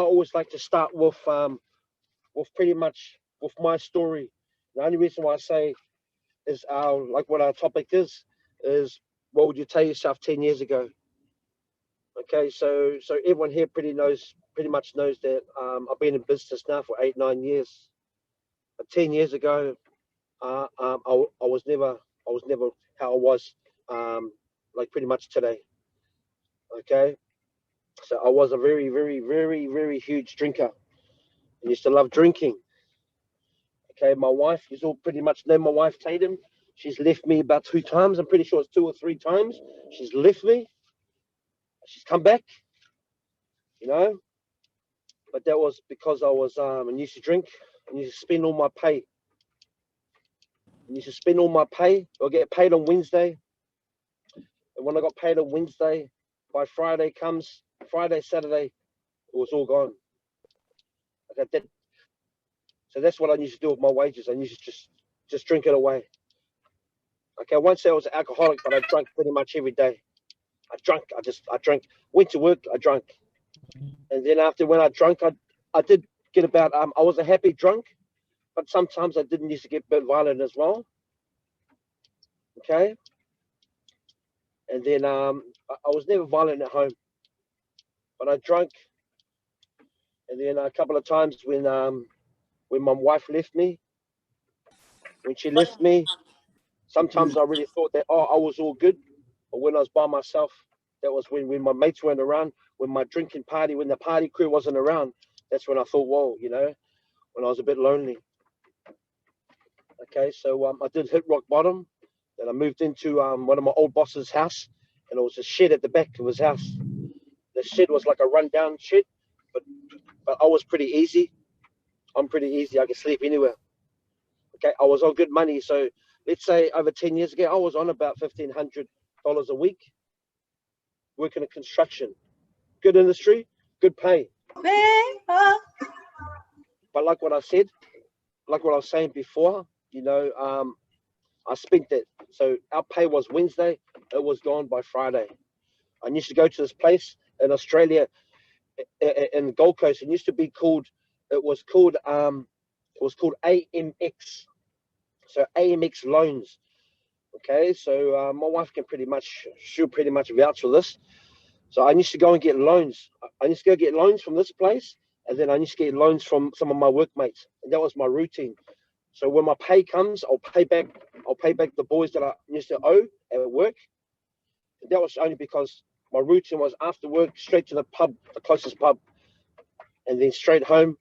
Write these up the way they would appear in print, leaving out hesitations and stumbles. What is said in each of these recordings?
always like to start with pretty much with my story. The only reason why I say is what our topic is what would you tell yourself 10 years ago? Okay, so everyone here pretty much knows that I've been in business now for 8 9 years. But 10 years ago, I was never how I was like pretty much today. Okay, so I was a very very very very huge drinker. I used to love drinking. Okay, my wife, you all pretty much know my wife Tatum. She's left me about 2 times. I'm pretty sure it's 2 or 3 times. She's left me. She's come back, you know. But that was because I was I used to drink. I used to spend all my pay. I used to spend all my pay. I'll get paid on Wednesday. And when I got paid on Wednesday, by Friday, Saturday, it was all gone. Okay, so that's what I used to do with my wages. I used to just drink it away. Okay, I won't say I was an alcoholic, but I drank pretty much every day. I drank. Went to work, I drank. And then after when I drank, I did get about, I was a happy drunk, but sometimes I didn't used to get a bit violent as well. Okay. And then I was never violent at home, but I drank. And then a couple of times when my wife left me, when she left me, sometimes I really thought that, I was all good. But when I was by myself, that was when my mates weren't around, when my drinking party, when the party crew wasn't around, that's when I thought, whoa, when I was a bit lonely. Okay, so I did hit rock bottom. Then I moved into one of my old boss's house, and it was a shed at the back of his house. The shed was like a rundown shed, but I was pretty easy. I'm pretty easy. I can sleep anywhere. Okay, I was on good money. So let's say over 10 years ago, I was on about $1,500 a week working in construction. Good industry, good pay. But like what I said, like what I was saying before, I spent that. So our pay was Wednesday. It was gone by Friday. I used to go to this place in Australia, in the Gold Coast. It used to be called. It was called AMX. So AMX loans. Okay, so my wife she'll pretty much vouch for this. So I used to go and get loans. I used to go get loans from this place, and then I used to get loans from some of my workmates, and that was my routine. So when my pay comes, I'll pay back the boys that I used to owe at work. And that was only because my routine was after work, straight to the pub, the closest pub, and then straight home,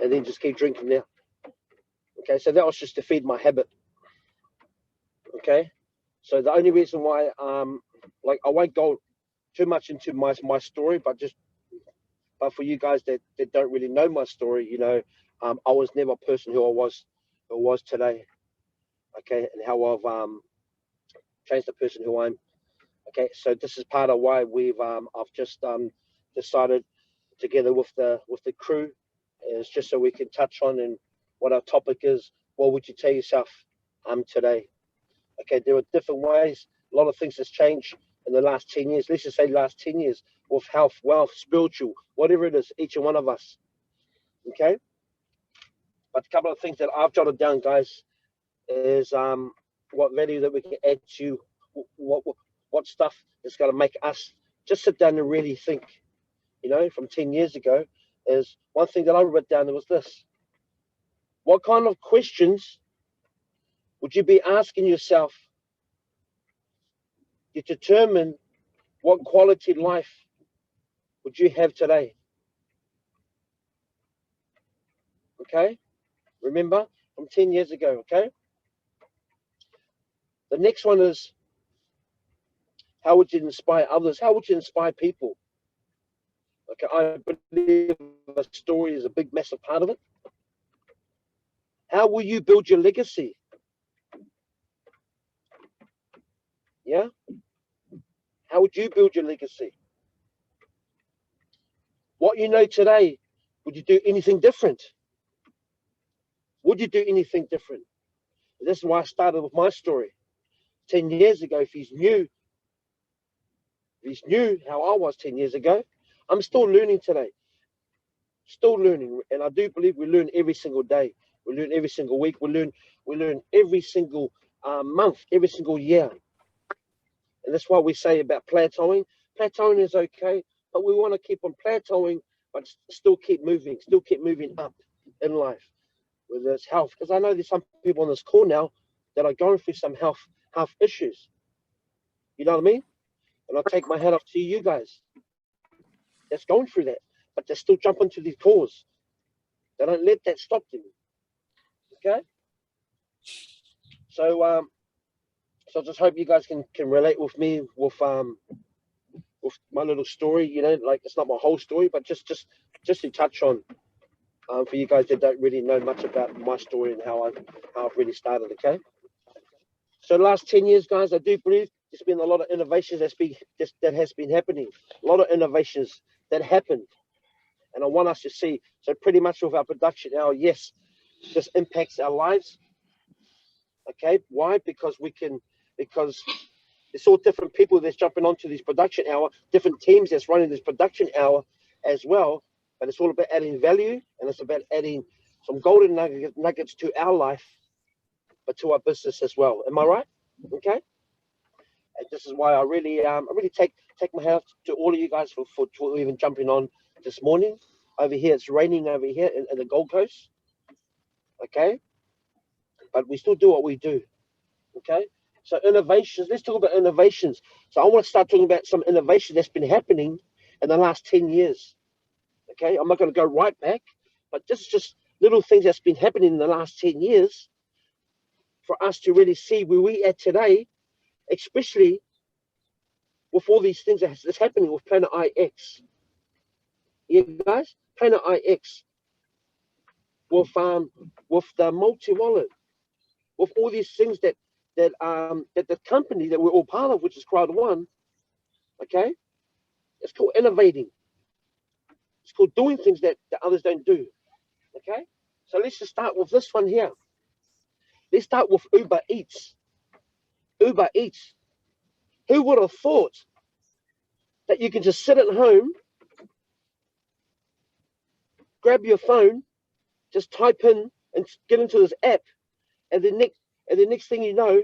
and then just keep drinking there. Okay, so that was just to feed my habit. Okay, so the only reason why I won't go too much into my story, but for you guys that don't really know my story, I was never a person who I was today. Okay, and how I've changed the person who I'm. Okay, so this is part of why I've just decided together with the crew is just so we can touch on and what our topic is. What would you tell yourself today? Okay, there are different ways. A lot of things has changed in the last 10 years. Let's just say last 10 years with health, wealth, spiritual, whatever it is, each and one of us. Okay? But a couple of things that I've jotted down, guys, is what value that we can add to what stuff is going to make us just sit down and really think, from 10 years ago, is one thing that I wrote down, there was this. What kind of questions would you be asking yourself to determine what quality life would you have today? Okay? Remember, from 10 years ago, okay? The next one is, how would you inspire others? How would you inspire people? Okay, I believe a story is a big, massive part of it. How will you build your legacy? Yeah? How would you build your legacy? What you know today, would you do anything different? Would you do anything different? This is why I started with my story. 10 years ago, if he's new how I was 10 years ago, I'm still learning today. still learning. And I do believe we learn every single day. We learn every single week. We learn every single month, every single year. And that's why we say about plateauing. Plateauing is okay, but we want to keep on plateauing, but still keep moving up in life, whether it's health. Because I know there's some people on this call now that are going through some health issues. You know what I mean? And I'll take my hat off to you guys that's going through that, but they still jump into these calls. They don't let that stop them. Okay? So I just hope you guys can relate with me with my little story. You know, like it's not my whole story, but just to touch on for you guys that don't really know much about my story and how I've really started. Okay. So the last 10 years, guys, I do believe there's been a lot of innovations that has been happening. A lot of innovations that happened, and I want us to see. So pretty much with our production hour, yes, this impacts our lives. Okay, why? Because it's all different people that's jumping onto this production hour, different teams that's running this production hour as well. But it's all about adding value, and it's about adding some golden nuggets to our life, but to our business as well. Am I right? Okay. And this is why I really take my hat to all of you guys for even jumping on this morning. Over here, it's raining over here in the Gold Coast. Okay, but we still do what we do. Okay. So innovations, let's talk about innovations. So I want to start talking about some innovation that's been happening in the last 10 years. Okay, I'm not going to go right back, but this is just little things that's been happening in the last 10 years for us to really see where we are today, especially with all these things that's happening with Planet IX. You guys, Planet IX, with the multi-wallet, with all these things that the company that we're all part of, which is Crowd One, okay, it's called innovating. It's called doing things that others don't do. Okay, so let's just start with this one here. Let's start with Uber Eats. Uber Eats. Who would have thought that you can just sit at home, grab your phone, just type in and get into this app, and the next thing you know,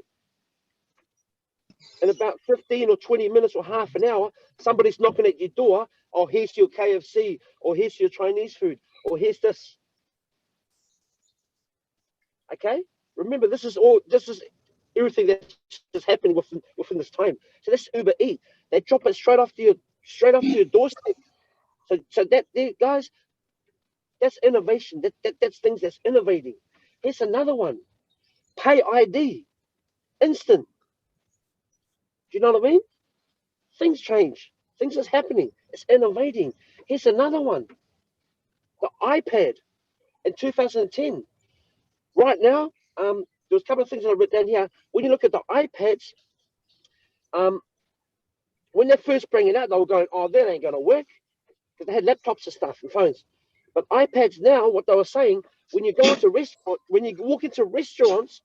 in about 15 or 20 minutes or half an hour, somebody's knocking at your door. Oh, here's your KFC, or here's your Chinese food, or here's this. Okay? Remember, this is everything that's happening within this time. So this Uber Eat, they drop it straight off to your doorstep. So that there, guys, that's innovation. That's things that's innovating. Here's another one. Pay ID. Instant. Do you know what I mean? Things change. Things is happening. It's innovating. Here's another one. The iPad in 2010. Right now, there's a couple of things that I wrote down here. When you look at the iPads, when they first bring it out, they were going, "Oh, that ain't gonna work," because they had laptops and stuff and phones. But iPads now, what they were saying, when you walk into restaurants,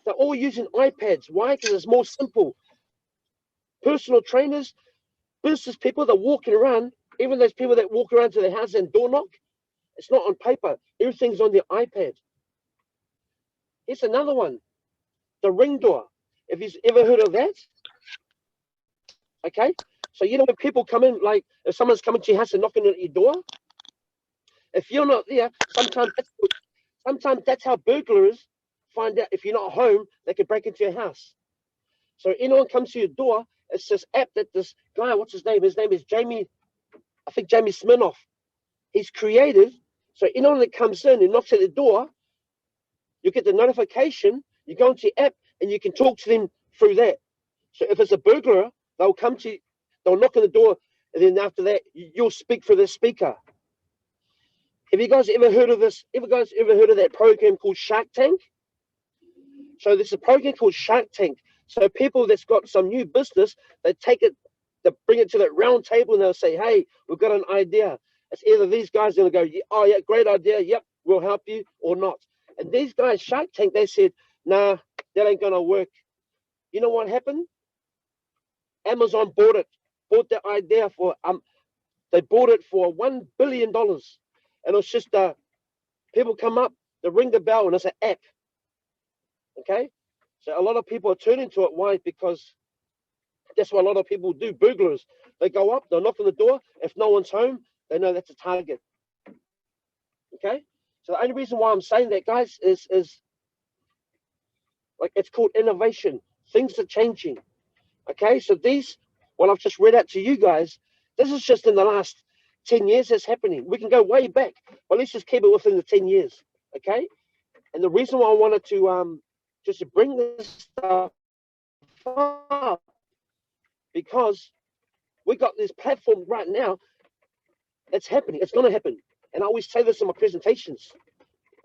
they're all using iPads. Why? Because it's more simple. Personal trainers, business people that are walking around, even those people that walk around to their house and door knock, it's not on paper. Everything's on the iPad. Here's another one. The Ring door. Have you ever heard of that? Okay. So you know when people come in, like if someone's coming to your house and knocking at your door, if you're not there, sometimes that's how burglars find out if you're not home, they can break into your house. So anyone comes to your door, it's this app that this guy, what's his name? His name is Jamie, I think Jamie Sminoff. He's created. So anyone that comes in and knocks at the door, you get the notification, you go into the app and you can talk to them through that. So if it's a burglar, they'll knock on the door, and then after that, you'll speak through the speaker. Have you guys ever heard of this? Ever heard of that program called Shark Tank? So there's a program called Shark Tank. So people that's got some new business, they bring it to that round table and they'll say, "Hey, we've got an idea." It's either these guys are going to go, "Oh yeah, great idea. Yep, we'll help you," or not. And these guys, Shark Tank, they said, "Nah, that ain't going to work." You know what happened? Amazon bought that idea they bought it for $1 billion. and it's just people come up, they ring the bell, and it's an app. Okay, so a lot of people are turning to it. Why? Because that's what a lot of people do. Burglars, they go up, they knock on the door. If no one's home, they know that's a target. Okay, so the only reason why I'm saying that, guys, is like, it's called innovation. Things are changing. Okay, so what I've just read out to you guys, this is just in the last 10 years that's happening. We can go way back, but let's just keep it within the 10 years. Okay, and the reason why I wanted to just to bring this stuff up, because we got this platform right now. It's happening. It's going to happen. And I always say this in my presentations.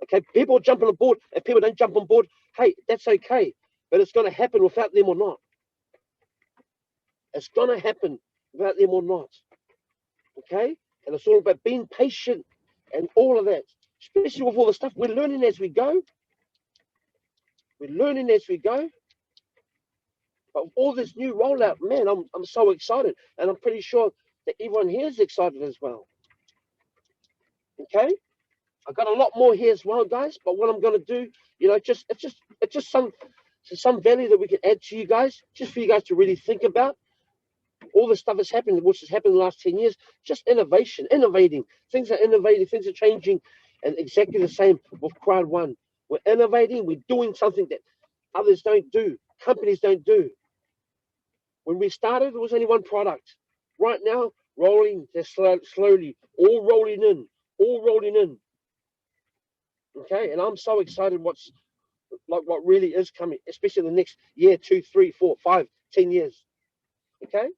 Okay, people jump on board. If people don't jump on board, hey, that's okay. But it's going to happen without them or not. It's going to happen without them or not. Okay? And it's all about being patient and all of that. Especially with all the stuff we're learning as we go. We're learning as we go. But all this new rollout, man, I'm so excited. And I'm pretty sure that everyone here is excited as well. Okay? I've got a lot more here as well, guys. But what I'm going to do, it's just some value that we can add to you guys, just for you guys to really think about. All the stuff that's happened, which has happened in the last 10 years, just innovating. Things are innovating, things are changing, and exactly the same with Crowd One. We're innovating, we're doing something that others don't do, companies don't do. When we started, there was only one product. Right now, they're slowly, all rolling in. Okay, and I'm so excited what really is coming, especially in the next year, 2, 3, 4, 5, 10 years. Okay.